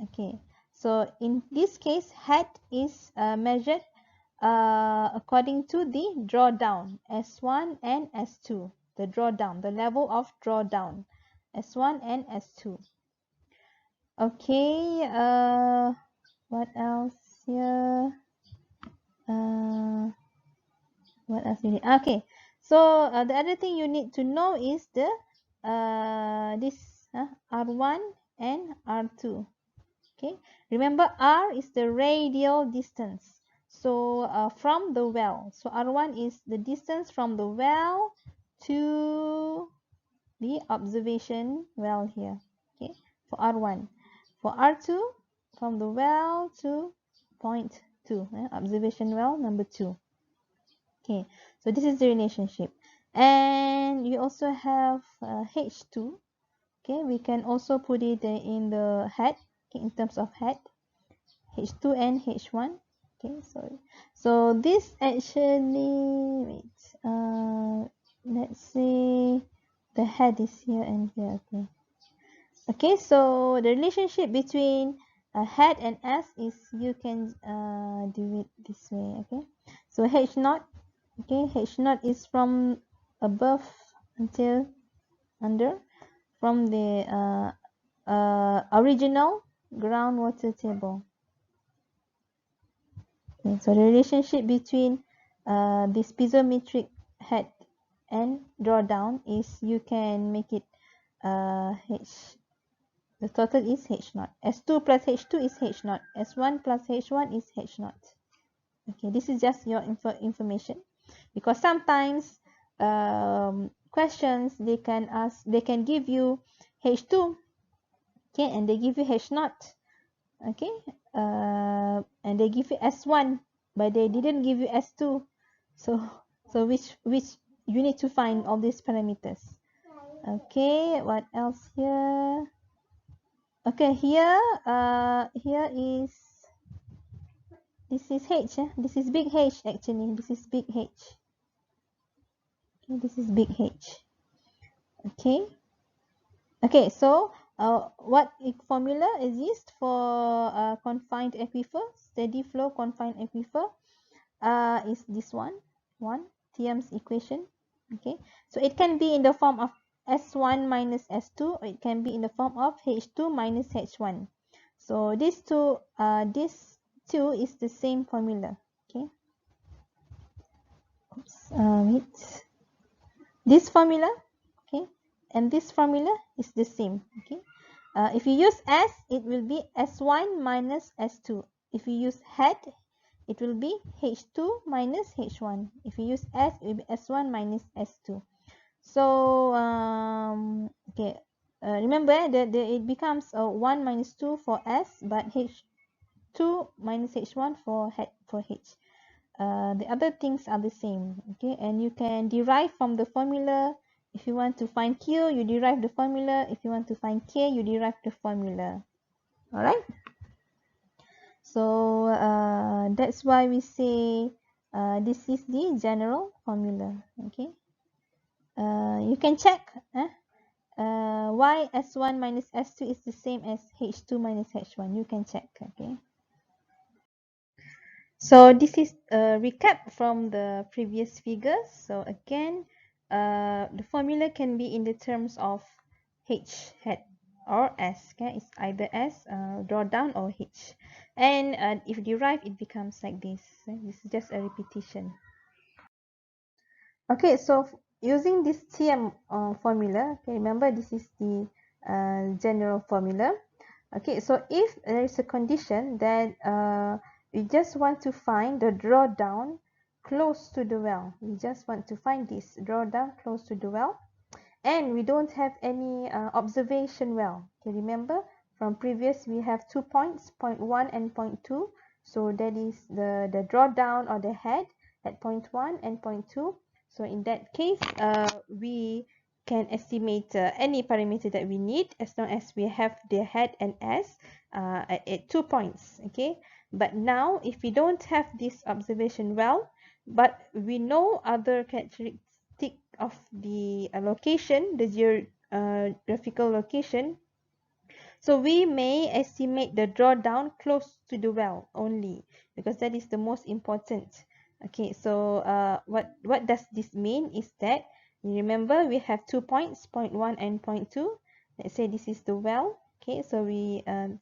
Speaker 1: Okay, so in this case, head is measured according to the drawdown S1 and S2. The drawdown, the level of drawdown S1 and S2. Okay, what else here? What else you need? Okay, so the other thing you need to know is the this R1 and R2. Okay, remember R is the radial distance, so from the well. So R1 is the distance from the well to the observation well here. Okay, for R1. For R2, from the well to point 2, observation well number 2. Okay, so this is the relationship. And you also have H2. Okay, we can also put it in the head, okay, in terms of head, H2 and H1. Okay, sorry. So this actually, wait, let's say the head is here and here. Okay. Okay, so the relationship between head and S is, you can do it this way. Okay, so H naught. Okay, H naught is from above until under, from the original groundwater table. Okay, so the relationship between this piezometric head and drawdown is you can make it H. The total is H naught. S2 plus H2 is H naught. S1 plus H1 is H naught. Okay, this is just your information, because sometimes questions they can give you H2, okay, and they give you H naught, okay, and they give you S1, but they didn't give you S2. So which you need to find all these parameters. Okay, what else here? Okay, here is, this is H, this is big H actually, this is big H. Okay, this is big H. Okay. Okay, so what formula exists for confined aquifer, steady flow confined aquifer, is this one, Thiam's equation. Okay, so it can be in the form of S1 minus S2, or it can be in the form of H2 minus H1. So these two is the same formula. Okay. Oops, wait. This formula, okay, and this formula is the same. Okay. If you use S, it will be S1 minus S2. If you use head, it will be H2 minus H1. If you use S, it will be S1 minus S2. So, okay, remember that it becomes 1 minus 2 for S, but H2 minus H1 for H. The other things are the same. Okay, and you can derive from the formula. If you want to find Q, you derive the formula. If you want to find K, you derive the formula. Alright, so that's why we say this is the general formula. Okay, you can check why S1 minus S2 is the same as H2 minus H1. You can check. Okay, so this is a recap from the previous figures. So again, the formula can be in the terms of H head or S. Okay, it's either S, drawdown, or H. And if derived, it becomes like this. This is just a repetition. Okay, so using this TM formula, okay, remember this is the general formula. Okay, so if there is a condition that we just want to find the drawdown close to the well, we just want to find this drawdown close to the well, and we don't have any observation well. Okay, remember from previous we have 2 points, point 1 and point 2. So that is the drawdown or the head at point 1 and point 2. So in that case, we can estimate any parameter that we need as long as we have the head and S at 2 points. Okay, but now if we don't have this observation well, but we know other characteristics of the location, the geographical location, so we may estimate the drawdown close to the well only, because that is the most important. Okay, so what does this mean is that, you remember we have 2 points, point 1 and point 2. Let's say this is the well. Okay, so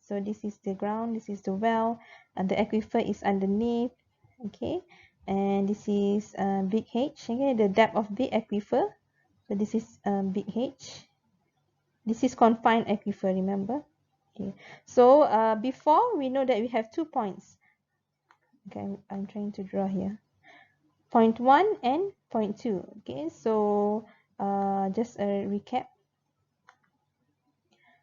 Speaker 1: so this is the ground, this is the well, and the aquifer is underneath. Okay, and this is big H. Okay, the depth of the aquifer. So this is big H. This is confined aquifer, remember. Okay, so before we know that we have 2 points. Okay, I'm trying to draw here. Point 1 and point 2. Okay, so just a recap.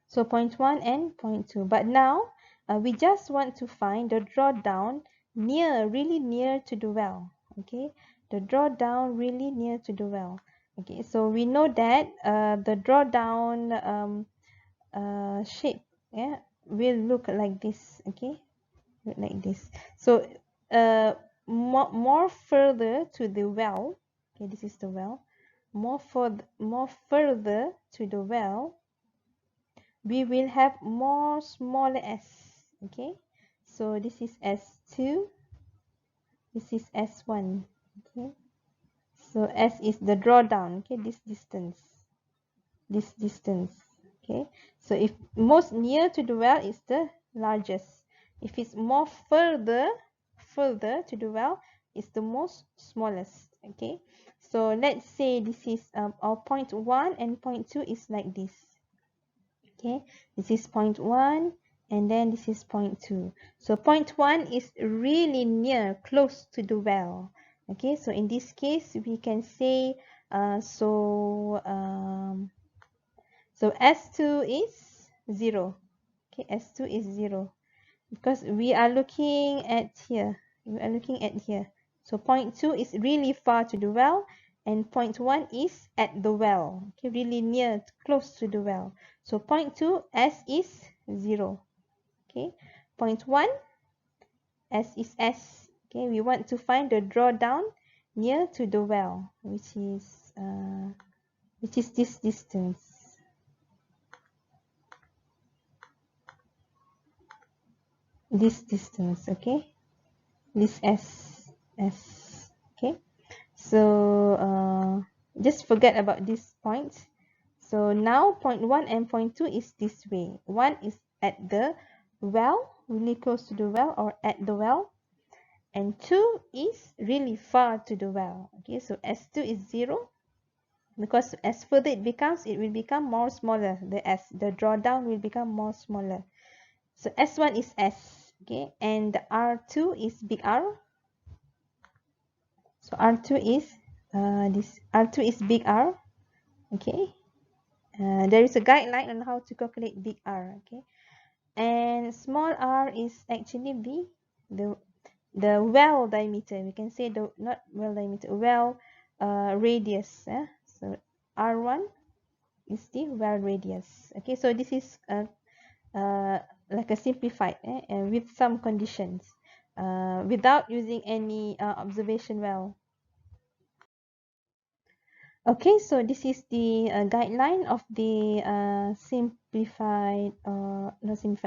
Speaker 1: So point 1 and point 2. But now we just want to find the drawdown really near to the well. Okay, the drawdown really near to the well. Okay, so we know that the drawdown shape, yeah, will look like this. Okay, look like this. So more further to the well. Okay, this is the well. More further to the well, we will have more smaller s. Okay, so this is S2, this is S1. Okay, so S is the drawdown. Okay, this distance. Okay, so if most near to the well is the largest. If it's more further to the well, is the most smallest. Okay, so let's say this is our point 1 and point 2 is like this. Okay, this is point 1 and then this is point 2. So point 1 is really near, close to the well. Okay, so in this case we can say so S2 is 0. Okay, S2 is 0 because we are looking at here. We are looking at here. So point 2 is really far to the well and point 1 is at the well. Okay, really near, close to the well. So point 2, S is 0. Okay, point 1, S is S. Okay, we want to find the drawdown near to the well, which is this distance. This distance, okay, this S. Okay, so just forget about this point. So now point 1 and point 2 is this way. 1 is at the well, really close to the well or at the well, and 2 is really far to the well. Okay, so S2 is 0 because as further it will become more smaller. The drawdown will become more smaller. So S1 is S, okay, and the R2 is big R. So R2 is this R2 is big R, okay. There is a guideline on how to calculate big R, okay, and small r is actually the well diameter. We can say the not well diameter, well radius. So R1 is the well radius. Okay, so this is like a simplified and with some conditions without using any observation well. Okay, so this is the guideline of the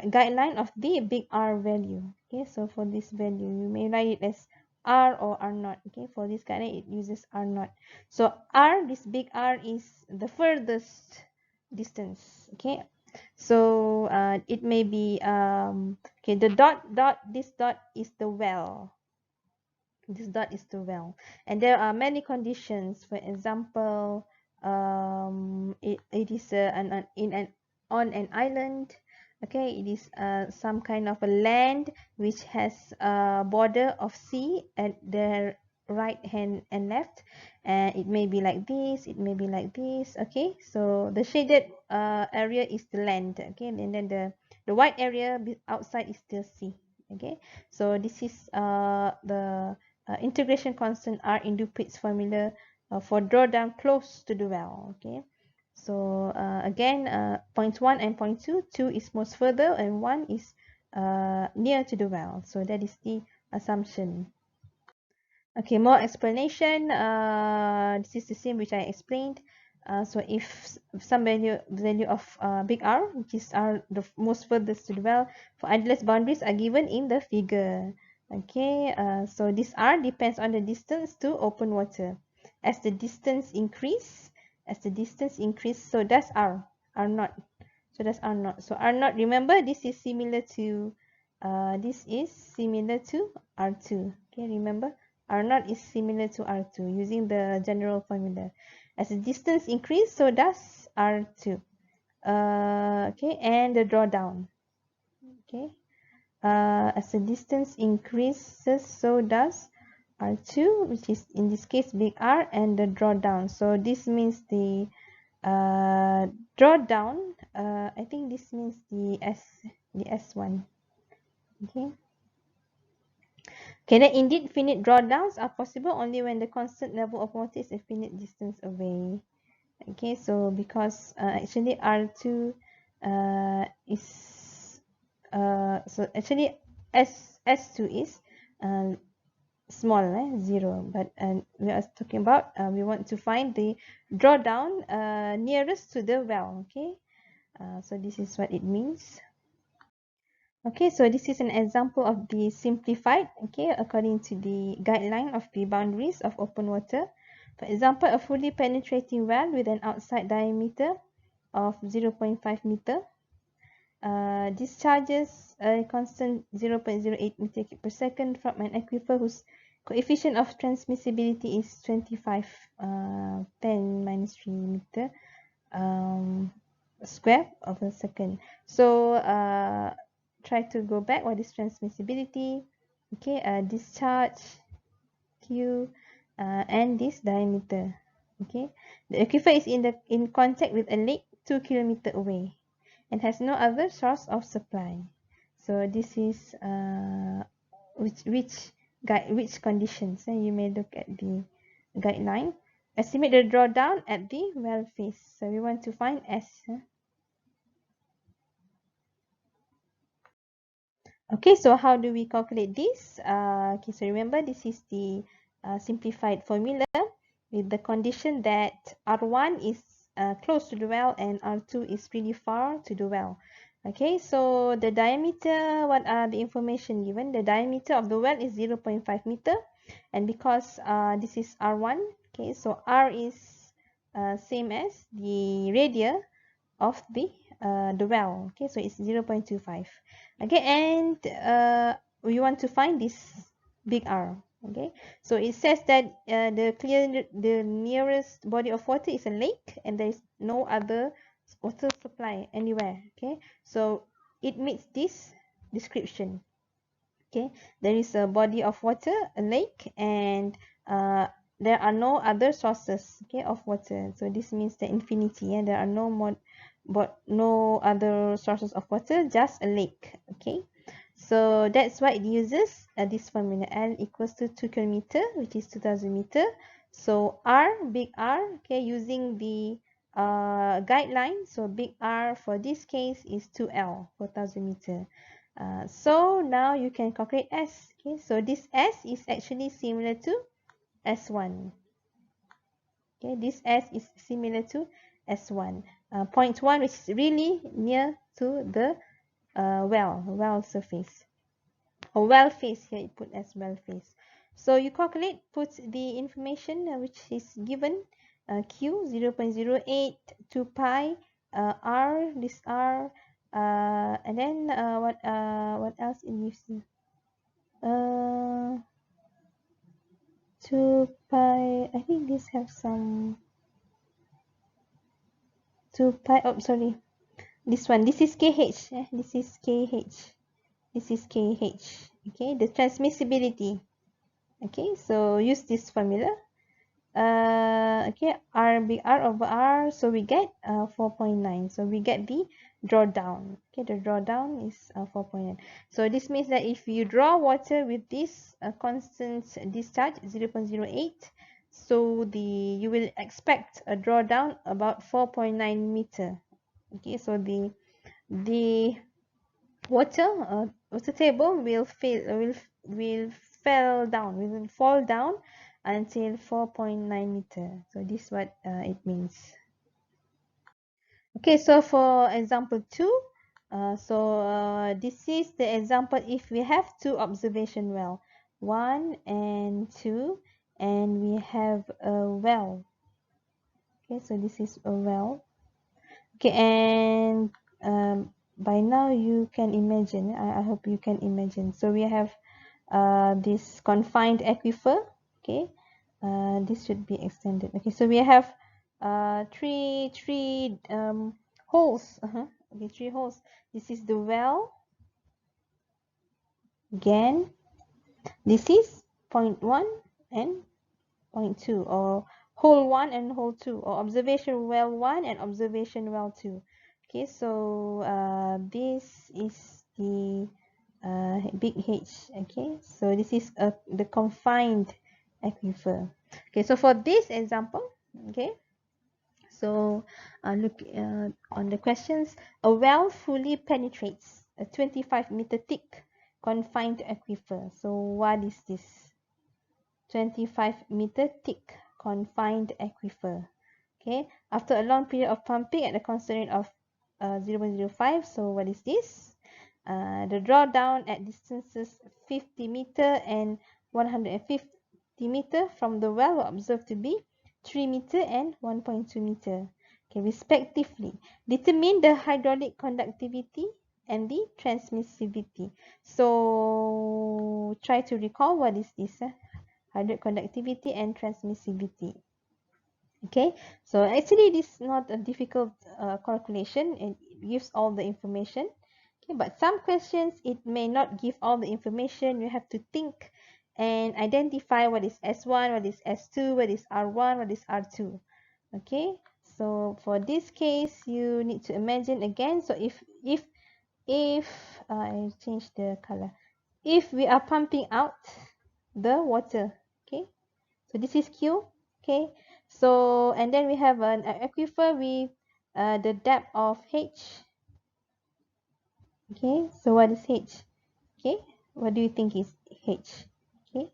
Speaker 1: guideline of the big R value. Okay, so for this value, you may write it as R or R naught. Okay, for this guideline, it uses R naught. So R, this big R is the furthest distance. Okay, so it may be okay. The this dot is the well. This dot is the well, and there are many conditions. For example, it is on an island. Okay, it is some kind of a land which has a border of sea at the right hand and left, and it may be like this, it may be like this. Okay, so the shaded area is the land. Okay, and then the white area outside is the sea. Okay, so this is the integration constant R in Dupuit's formula for drawdown close to the well. Okay, so again, point 1 and point 2, 2 is most further and 1 is near to the well. So that is the assumption. Okay, more explanation. This is the same which I explained. So if some value of big R, which is R the most furthest to the well, for idealized boundaries are given in the figure. Okay, so this R depends on the distance to open water. As the distance increase, so does R naught. So that's R naught. So R naught, remember, this is similar to R2. Okay, remember, R naught is similar to R2 using the general formula. As the distance increase, so does R2. Okay, and the drawdown. Okay, as the distance increases, so does R2, which is in this case big R, and the drawdown. So this means the drawdown. I think this means the S1. Okay. Okay, then indeed finite drawdowns are possible only when the constant level of water is a finite distance away. Okay, so because actually R2 is so actually S2 is small, 0, but we are talking about we want to find the drawdown nearest to the well. Okay, so this is what it means. Okay, so this is an example of the simplified, okay, according to the guideline of the boundaries of open water. For example, a fully penetrating well with an outside diameter of 0.5 meter discharges a constant 0.08 meter cube per second from an aquifer whose Coefficient of transmissibility is 25 10 minus 3 meter square of a second. So try to go back. What is transmissibility? Okay, discharge Q and this diameter. Okay, the aquifer is in contact with a lake 2 kilometer away and has no other source of supply. So this is which conditions. You may look at the guideline. Estimate the drawdown at the well face. So we want to find S. Okay, so how do we calculate this? Okay, so remember this is the simplified formula with the condition that R1 is close to the well and R2 is really far to the well. Okay, so the diameter, what are the information given? The diameter of the well is 0.5 meter, and because this is R1, okay, so R is same as the radius of the well. Okay, so it's 0.25. Okay, and we want to find this big R. Okay, so it says that the nearest body of water is a lake and there is no other water supply anywhere. Okay, so it meets this description. Okay, there is a body of water, a lake, and there are no other sources, okay, of water. So this means the infinity, and there are no more but no other sources of water, just a lake. Okay, so that's why it uses this formula. L equals to 2 kilometer, which is 2000 meter. So R, big R, okay, using the guideline, so big R for this case is 2L, 4000 meter. So now you can calculate S. Okay, so this S is actually similar to S1. Okay, this S is similar to S1. Point 1, which is really near to the well surface. Or well face, here it put as well face. So you calculate, put the information which is given, Q 0.08, 2 pi, R, this R, and then what else in you see? 2 pi, I think this have some 2 pi, oh sorry, this one, this is KH, this is KH, this is KH, okay, the transmissibility. Okay, so use this formula. Okay, R big R over R, so we get 4.9. So we get the drawdown. Okay, the drawdown is 4.9. So this means that if you draw water with this constant discharge 0.08, so you will expect a drawdown about 4.9 meter. Okay, so the water table will fall down until 4.9 meter. So this is what it means. Okay, so for example 2, this is the example if we have two observation well, 1 and 2, and we have a well. Okay, so this is a well. Okay, and by now you can imagine, I hope you can imagine. So we have this confined aquifer. Okay, this should be extended. Okay, so we have three holes. Okay, 3 holes. This is the well. Again, this is point 1 and point 2, or hole 1 and hole 2, or observation well 1 and observation well 2. Okay, so this is the big H. Okay, so this is the confined aquifer. Okay, so for this example, okay, so look on the questions. A well fully penetrates a 25-meter thick confined aquifer. So what is this? 25-meter thick confined aquifer. Okay, after a long period of pumping at a constant rate of 0.05. So what is this? The drawdown at distances 50 meter and 150 meter from the well were observed to be 3 meter and 1.2 meter. Okay, respectively. Determine the hydraulic conductivity and the transmissivity. So try to recall what is this. hydraulic conductivity and transmissivity. Okay, so actually this is not a difficult calculation, and it gives all the information. Okay, but some questions it may not give all the information. You have to think and identify what is S1, what is S2, what is R1, what is R2. Okay, so for this case you need to imagine again. So if I change the color, if we are pumping out the water, okay, so this is Q, okay, so and then we have an aquifer with the depth of H, okay, so what is H? Okay, what do you think is H? Okay,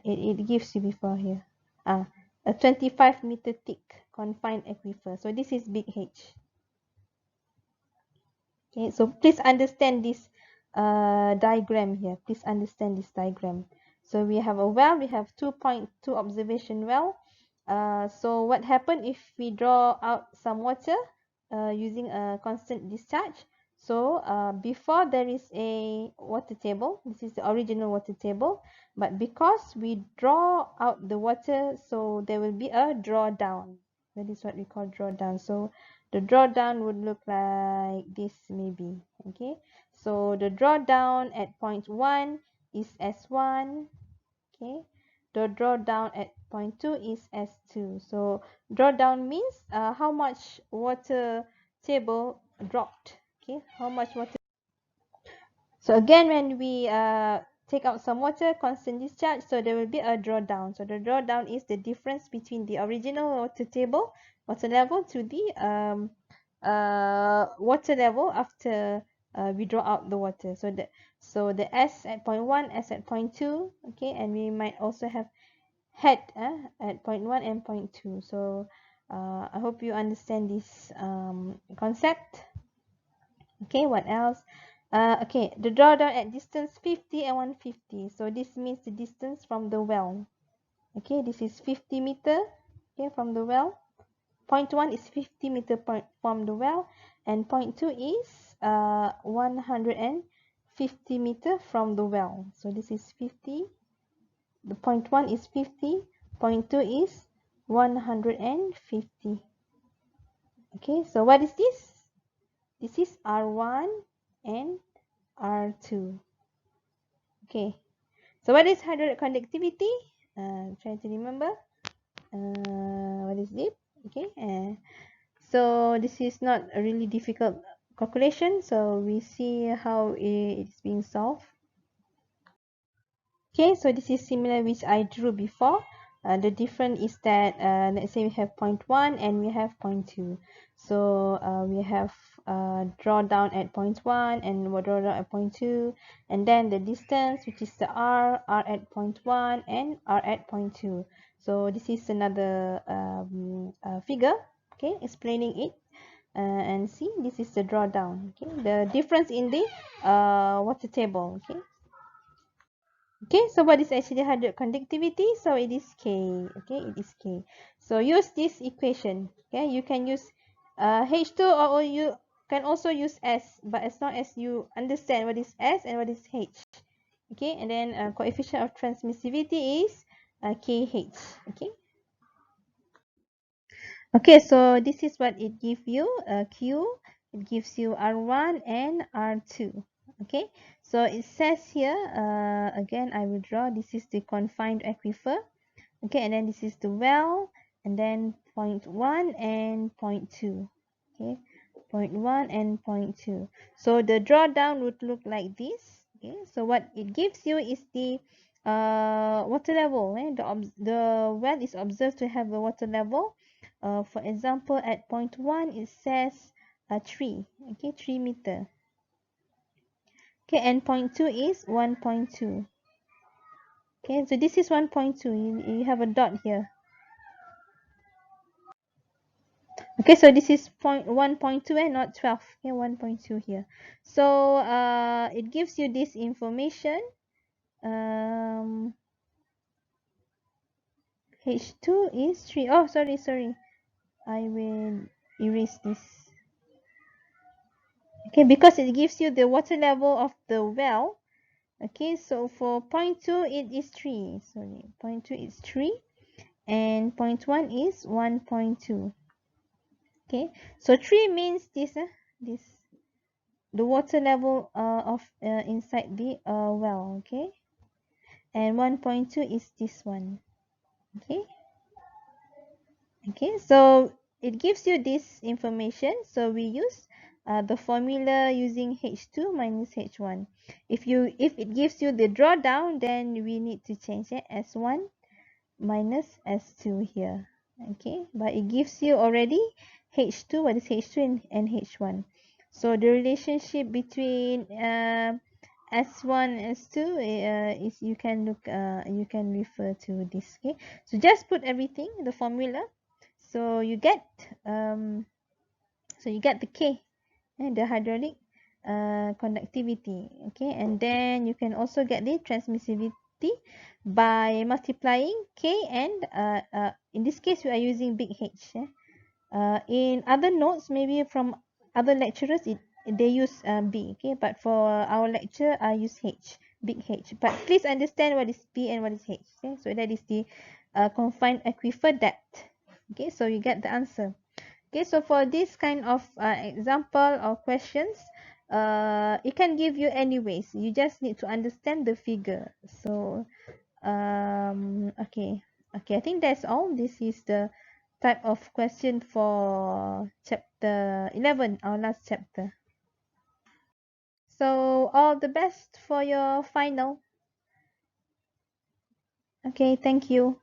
Speaker 1: it gives you before here, a 25-meter thick confined aquifer, so this is big H. Okay, so please understand this diagram here. Please understand this diagram. So we have a well, we have 2.2 observation well. So what happens if we draw out some water using a constant discharge? So before there is a water table, this is the original water table, but because we draw out the water, so there will be a drawdown. That is what we call drawdown. So the drawdown would look like this maybe. Okay, so the drawdown at point 1 is S1. Okay, the drawdown at point 2 is S2. So drawdown means how much water table dropped. Okay, how much water. So again, when we take out some water, constant discharge, so there will be a drawdown. So the drawdown is the difference between the original water table, water level, to the water level after we draw out the water. So the S at point 1, S at point 2, okay, and we might also have head at point 1 and point 2. So I hope you understand this concept. Okay, what else? Okay, the drawdown at distance 50 and 150. So this means the distance from the well. Okay, this is 50 meter, okay, from the well. Point 1 is 50 meter from the well, and point 2 is 150 meter from the well. So this is 50. The point 1 is 50. Point 2 is 150. Okay, so what is this? This is R1 and R2. Okay, so what is hydraulic conductivity? Try to remember. What is it? Okay, so this is not a really difficult calculation. So we see how it's being solved. Okay, so this is similar which I drew before. The difference is that let's say we have point 1 and we have point 2. So we have drawdown at point 1 and drawdown at point 2, and then the distance, which is the R at point 1 and R at point 2. So this is another figure, okay, explaining it. And see, this is the drawdown, okay, the difference in the water table, okay. Okay, so what is actually hydraulic conductivity? So it is K. Okay, it is K. So use this equation. Okay, you can use H2, or you can also use S, but as long as you understand what is S and what is H. Okay, and then coefficient of transmissivity is KH. Okay. Okay, so this is what it gives you, Q. It gives you R1 and R2. Okay, so it says here, again, I will draw. This is the confined aquifer. Okay, and then this is the well, and then point 1 and point 2. Okay, point 1 and point 2. So the drawdown would look like this. Okay, so what it gives you is the water level. The well is observed to have a water level. For example, at point 1 it says 3. Okay, 3 meter. Okay, and point 2 is 1.2. Okay, so this is 1.2. You have a dot here. Okay, so this is 1.2 and not 12. Okay, 1.2 here. So it gives you this information. H2 is 3. Oh, sorry. I will erase this. Okay, because it gives you the water level of the well. Okay, so for point 2 it is 3. Sorry, point 2 is 3 and point 1 is 1.2. Okay, so 3 means this the water level of inside the well. Okay, and 1.2 is this one. Okay, okay, so it gives you this information, so we use the formula using H2 minus H1. If it gives you the drawdown, then we need to change it as 1 minus S2 here. Okay, but it gives you already H2, what is H2 and H1. So the relationship between S1 and S2 is you can refer to this. Okay, so just put everything the formula. So you get um the K and the hydraulic conductivity. Okay, and then you can also get the transmissivity by multiplying K and in this case we are using big H. In other notes, maybe from other lecturers, they use B. Okay, but for our lecture, I use H, big H. But please understand what is B and what is H. Okay, so that is the confined aquifer depth. Okay, so you get the answer. Okay, so for this kind of example or questions, it can give you anyways. You just need to understand the figure. So, okay. Okay, I think that's all. This is the type of question for chapter 11, our last chapter. So, all the best for your final. Okay, thank you.